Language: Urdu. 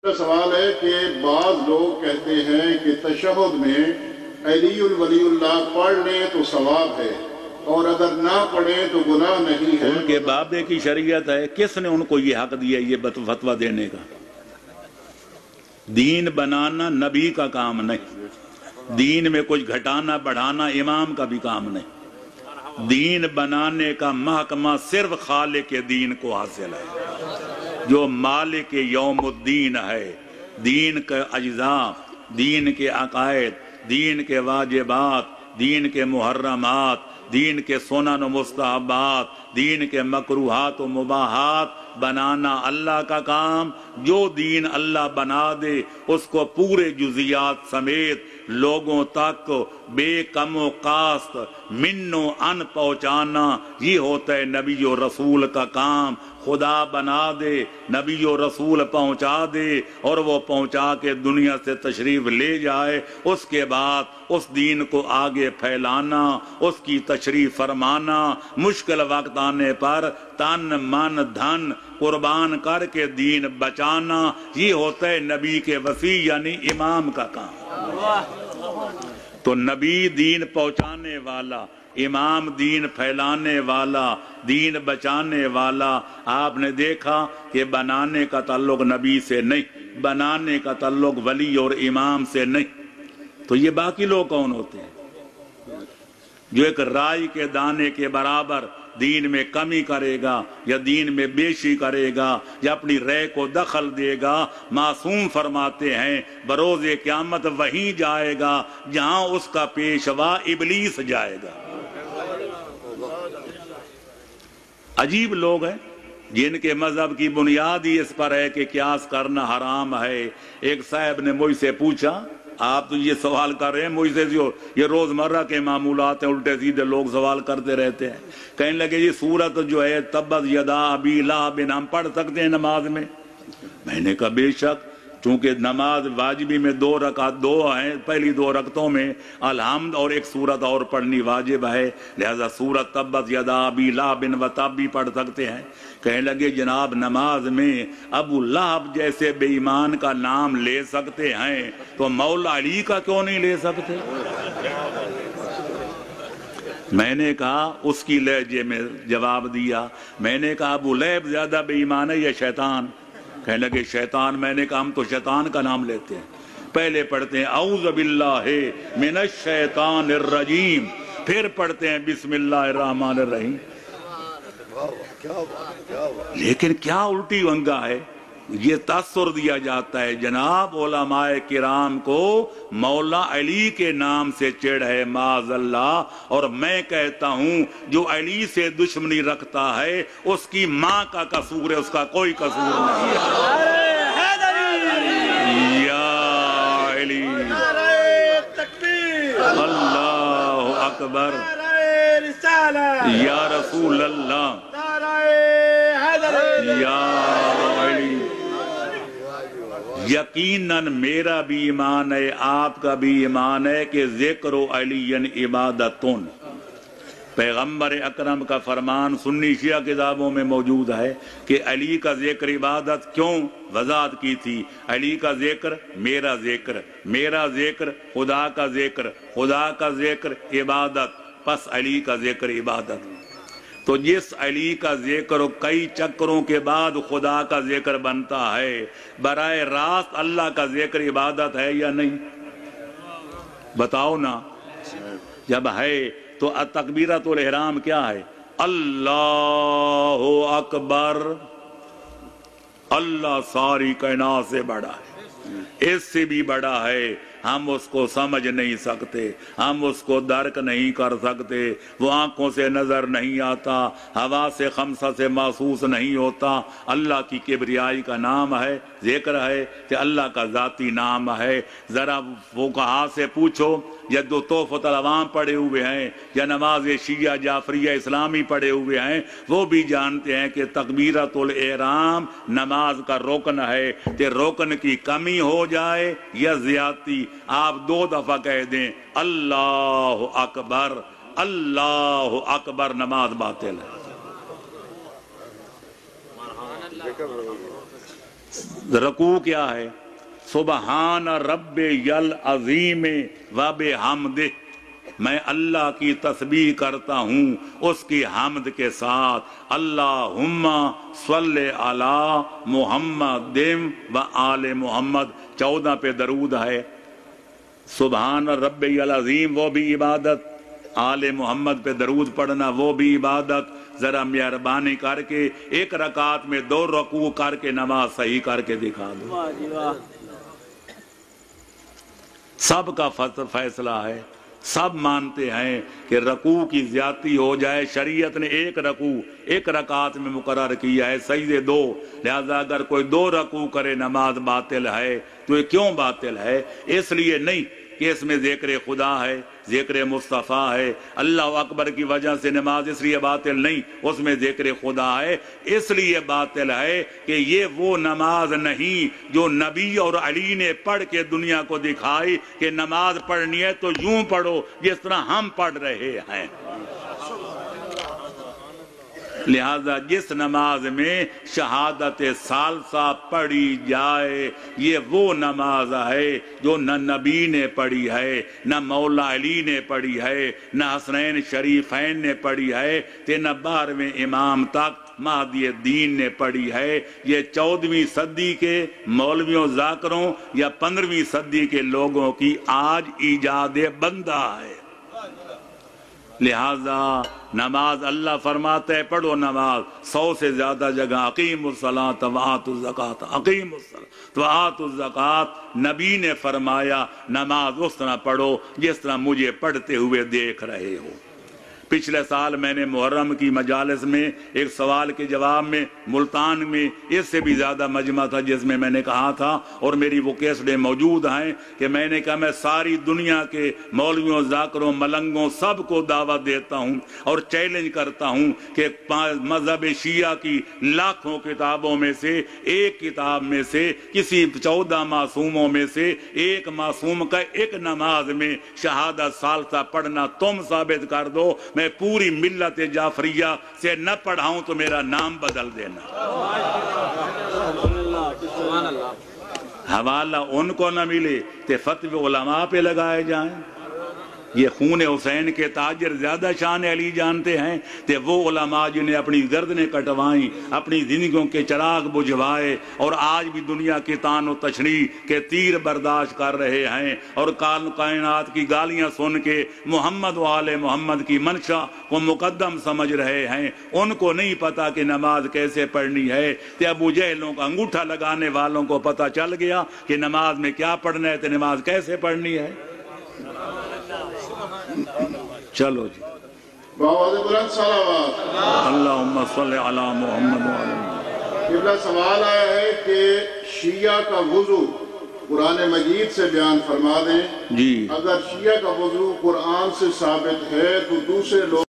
سوال ہے کہ بعض لوگ کہتے ہیں کہ تشہد میں علی ولی اللہ پڑھ لیں تو ثواب ہے اور اگر نہ پڑھیں تو گناہ نہیں ہے۔ ان کے بابے کی شریعت ہے، کس نے ان کو یہ حق دیا یہ فتویٰ دینے کا؟ دین بنانا نبی کا کام نہیں، دین میں کچھ گھٹانا بڑھانا امام کا بھی کام نہیں، دین بنانے کا محکمہ صرف خالق دین کو حاصل ہے، جو مالک یوم الدین ہے۔ دین کے اجزاء، دین کے عقائد، دین کے واجبات، دین کے محرمات، دین کے سنن و مستحبات، دین کے مکروہات و مباحات بنانا اللہ کا کام۔ جو دین اللہ بنا دے اس کو پورے جزیات سمیت لوگوں تک بے کم و کاست من و ان پہنچانا، یہ ہوتا ہے نبی و رسول کا کام۔ خدا بنا دے، نبی و رسول پہنچا دے اور وہ پہنچا کے دنیا سے تشریف لے جائے، اس کے بعد اس دین کو آگے پھیلانا، اس کی تشریف فرمانا، مشکل وقت آنے پر تن من دھن قربان کر کے دین بچانا، یہ ہوتا ہے نبی کے وصی یعنی امام کا کام۔ تو نبی دین پہنچانے والا، امام دین پھیلانے والا، دین بچانے والا۔ آپ نے دیکھا کہ بنانے کا تعلق نبی سے نہیں، بنانے کا تعلق ولی اور امام سے نہیں۔ تو یہ باقی لوگ کون ہوتے ہیں؟ جو ایک رائی کے دانے کے برابر دین میں کمی کرے گا یا دین میں بیشی کرے گا یا اپنی رائے کو دخل دے گا، معصوم فرماتے ہیں بروز قیامت وہیں جائے گا جہاں اس کا پیشوا ابلیس جائے گا۔ عجیب لوگ ہیں جن کے مذہب کی بنیاد ہی اس پر ہے کہ قیاس کرنا حرام ہے۔ ایک صاحب نے مجھ سے پوچھا، آپ تو یہ سوال کر رہے ہیں مجھ سے، یہ روزمرہ کے معمولات ہیں، الٹے سیدھے لوگ سوال کرتے رہتے ہیں۔ کہنے لگے یہ سورت جو ہے تبت یدا ابی لہب ہم پڑھ سکتے ہیں نماز میں؟ میں نے کہا بے شک، چونکہ نماز واجبی میں دو ہیں، پہلی دو رکعتوں میں الحمد اور ایک سورت اور پڑھنی واجب ہے، لہذا سورت تبت یدا ابی لہب و تب بھی پڑھ سکتے ہیں۔ کہنے لگے جناب نماز میں ابو لہب جیسے بے ایمان کا نام لے سکتے ہیں تو مولا علی کا کیوں نہیں لے سکتے؟ میں نے کہا اس کی لہجے میں جواب دیا، میں نے کہا ابو لہب زیادہ بے ایمان ہے یا شیطان؟ کہنے لگے شیطان۔ میں نے کہا ہم تو شیطان کا نام لیتے ہیں، پہلے پڑھتے ہیں اعوذ باللہ من الشیطان الرجیم، پھر پڑھتے ہیں بسم اللہ الرحمن الرحیم۔ لیکن کیا الٹی ونگا ہے، یہ تاثر دیا جاتا ہے جناب علماء کرام کو مولا علی کے نام سے چڑھ ہے معاذ اللہ، اور میں کہتا ہوں جو علی سے دشمنی رکھتا ہے اس کی ماں کا قصور ہے، اس کا کوئی قصور نہیں ہے۔ یا علی، اللہ اکبر، یا رسول اللہ، یا علی۔ یقیناً میرا بھی ایمان ہے، آپ کا بھی ایمان ہے کہ ذکر علی عبادتن، پیغمبر اکرم کا فرمان سنی شیعہ کتابوں میں موجود ہے کہ علی کا ذکر عبادت۔ کیوں؟ وضاحت کی تھی، علی کا ذکر میرا ذکر، میرا ذکر خدا کا ذکر، خدا کا ذکر عبادت، پس علی کا ذکر عبادت۔ تو جس علی کا ذکر کئی چکروں کے بعد خدا کا ذکر بنتا ہے، براہ راست اللہ کا ذکر عبادت ہے یا نہیں؟ بتاؤ نا۔ جب ہے تو تکبیرۃ الاحرام کیا ہے؟ اللہ اکبر، اللہ ساری کائنات سے بڑا ہے، اس سے بھی بڑا ہے، ہم اس کو سمجھ نہیں سکتے، ہم اس کو درک نہیں کر سکتے، وہ آنکھوں سے نظر نہیں آتا، ہوا سے خمسہ سے محسوس نہیں ہوتا۔ اللہ کی کبریائی کا نام ہے، ذکر ہے کہ اللہ کا ذاتی نام ہے۔ ذرا فقہا سے پوچھو، یا جو تحفۃ العوام پڑھے ہوئے ہیں یا نماز شیعہ جعفریہ اسلامی پڑھے ہوئے ہیں، وہ بھی جانتے ہیں کہ تکبیرۃ الاحرام نماز کا رکن ہے، کہ رکن کی کمی ہو جائے یا زیادتی، آپ 2 دفعہ کہہ دیں اللہ اکبر، اللہ اکبر، نماز باطل ہے۔ رکوع کیا ہے؟ سبحان رب یل عظیم و بحمدہ، میں اللہ کی تسبیح کرتا ہوں اس کی حمد کے ساتھ، اللہم صلی علی محمد و آل محمد، 14 پہ درود ہے۔ سبحان رب العظیم وہ بھی عبادت، آل محمد پہ درود پڑھنا وہ بھی عبادت۔ ذرا مہربانی کر کے ایک رکعت میں 2 رکوع کر کے نماز صحیح کر کے دکھا دو۔ سب کا فیصلہ ہے، سب مانتے ہیں کہ رکوع کی زیادتی ہو جائے، شریعت نے ایک رکوع ایک رکعت میں مقرر کیا ہے، سجدے 2، لہذا اگر کوئی 2 رکوع کرے نماز باطل ہے۔ تو یہ کیوں باطل ہے؟ اس لیے نہیں کہ اس میں ذکر خدا ہے، ذکر مصطفیٰ ہے، اللہ اکبر کی وجہ سے نماز اس لیے باطل نہیں، اس میں ذکر خدا ہے، اس لیے باطل ہے کہ یہ وہ نماز نہیں جو نبی اور علی نے پڑھ کے دنیا کو دکھائی کہ نماز پڑھنی ہے تو یوں پڑھو جس طرح ہم پڑھ رہے ہیں۔ لہذا جس نماز میں شہادت ثالثہ پڑھی جائے یہ وہ نماز ہے جو نہ نبی نے پڑھی ہے، نہ مولا علی نے پڑھی ہے، نہ حسنین شریفین نے پڑھی ہے، نہ 12ویں امام تک مہدی الدین نے پڑھی ہے۔ یہ 14ویں صدی کے مولویوں ذاکروں یا 15ویں صدی کے لوگوں کی آج ایجاد بندہ ہے۔ لہذا نماز اللہ فرماتا ہے پڑھو نماز، 100 سے زیادہ جگہ اقیموا الصلاۃ وآتوا الزکاۃ، اقیموا الصلاۃ وآتوا الزکاۃ، نبی نے فرمایا نماز اس طرح پڑھو جس طرح مجھے پڑھتے ہوئے دیکھ رہے ہو۔ پچھلے سال میں نے محرم کی مجالس میں ایک سوال کے جواب میں ملتان میں اس سے بھی زیادہ مجمع تھا جس میں نے کہا تھا، اور میری وہ کیسٹیں موجود ہیں کہ میں نے کہا میں ساری دنیا کے مولویوں ذاکروں ملنگوں سب کو دعوت دیتا ہوں اور چیلنج کرتا ہوں کہ مذہب شیعہ کی لاکھوں کتابوں میں سے ایک کتاب میں سے کسی 14 معصوموں میں سے ایک معصوم کا ایک نماز میں شہادت ثالثہ پڑھنا تم ثابت کر دو، میں پوری ملت جعفریہ سے نہ پڑھاؤں تو میرا نام بدل دینا۔ حوالہ ان کو نہ ملے تو فتوی علماء پہ لگائے جائیں۔ یہ خون حسین کے تاجر زیادہ شان علی جانتے ہیں کہ وہ علماء جنہیں اپنی گردنیں کٹوائیں، اپنی زندگیوں کے چراغ بجھوائے اور آج بھی دنیا کی تان و تشنیع کے تیر برداشت کر رہے ہیں اور کائنات کی گالیاں سن کے محمد و آل محمد کی منشا کو مقدم سمجھ رہے ہیں، ان کو نہیں پتا کہ نماز کیسے پڑھنی ہے۔ کہ ابو جہلوں کا انگوٹھا لگانے والوں کو پتا چل گیا کہ نماز میں کیا پڑھنا ہے تو نماز کیسے پڑھنی ہے۔ چلو جی بآواز بلند صلوات۔ اللہم صلی علی محمد و علی محمد۔ قبلہ سوال آیا ہے کہ شیعہ کا وضو قرآن مجید سے بیان فرما دیں۔ جی اگر شیعہ کا وضو قرآن سے ثابت ہے تو دوسرے لوگ